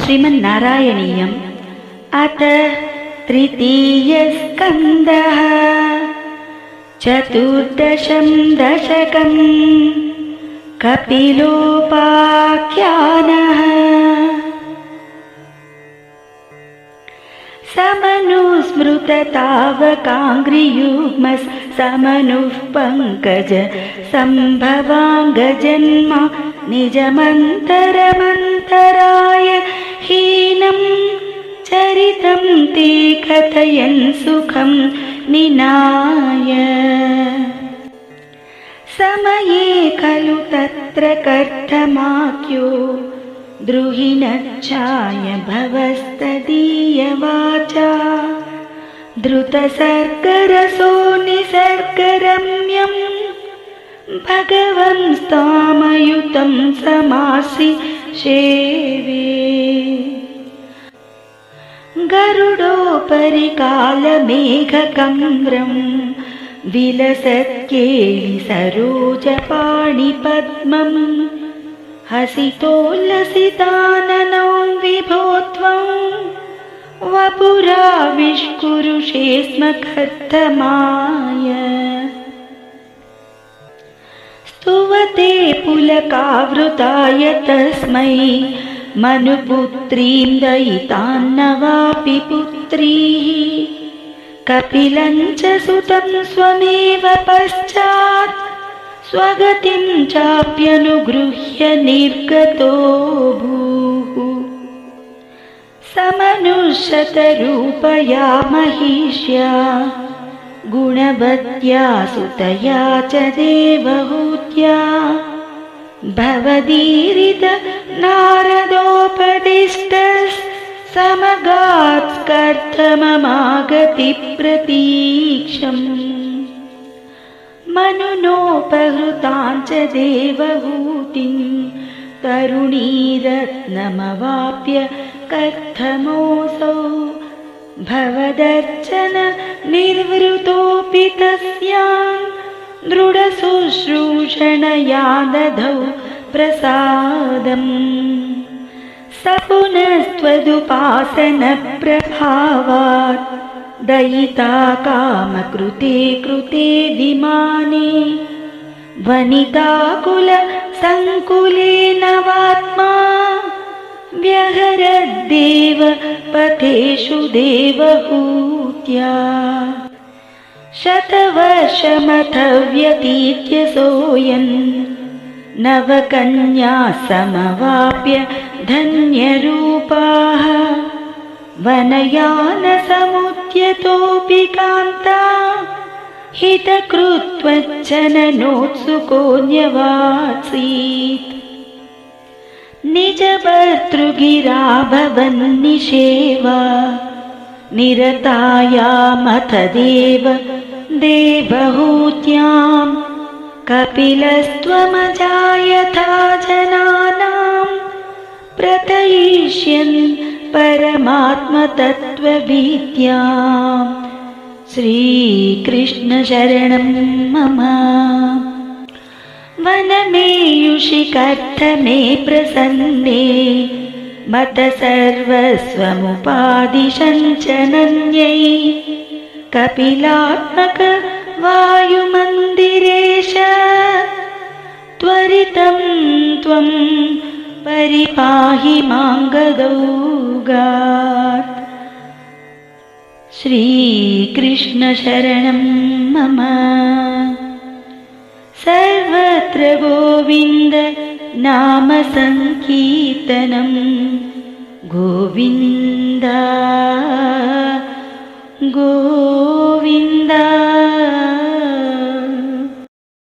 श्रीमन्नारायणीयम् अथ तृतीयस्कन्धः चतुर्दशं दशकम् कपिलोपाख्यानः। समनुस्मृततावकाङ्घ्रियुग्मस् समनुः पङ्कज सम्भवाङ्गजन्मा निजमन्तरमन्तराय हीनं चरितं ते कथयन् सुखं निनाय। समये खलु तत्र कर्तमाख्यो द्रुहिणच्छाय भवस्तदीयवाचा धृतसर्गरसो निसर्गरम्यं भगवंस्तामयुतं समाश्रिषेवे। गरुडोपरि कालमेघकम्रं विलसत्केळि सरोजपाणिपद्मं हसितोल्लसिताननौ विभो त्वं वपुराविष्कुरुषे स्म कथमाय। स्तुवते पुलकावृताय तस्मै मनुपुत्रीं दयितान्न वापि पुत्रीः कपिलं च सुतं स्वमेव पश्चात् स्वगतिं चाप्यनुगृह्य निर्गतो भूः। समनुशतरूपया महिष्या गुणवत्या सुतया च देवहूत्या भवदीरित नारदोपदिष्टः समगात्स्कर्थममागति प्रतीक्षम्। मनुनोपहृतां च देवहूतिं तरुणीरत्नमवाप्य कर्थमोऽसौ भवदर्चन निर्वृतोऽपि तस्यां दृढशुश्रूषणया दधौ प्रसादम्। स पुनस्त्वदुपासनप्रभावात् दयिता कामकृते कृते विमाने वनिताकुलसङ्कुलेन वात्मा व्यहरद्देव पथेषु देवहूत्या। शतवर्षमथ व्यतीत्य सोऽयं नवकन्या समवाप्य धन्यरूपाः वनयानसमुद्यतोऽपि कान्ता हितकृत्वच्चननोत्सुको न्यवासीत्। निजभर्तृगिरा भवन्निषेवा निरतायामथ देवहूत्यां कपिलस्त्वमजायथा जनानां प्रथयिष्यन् परमात्मतत्त्वविद्याम्। श्रीकृष्ण शरणं मम। वनमेयुषि कर्थमे प्रसन्ने मत सर्वस्वमुपादिशञ्चनन्यै कपिलात्मक वायुमन्दिरेश त्वरितं त्वं परिपाहि माङ्गदौगात्। श्रीकृष्ण शरणं मम। सर्वत्र गोविन्द नाम संकीर्तनं गोविन्द गोविन्द।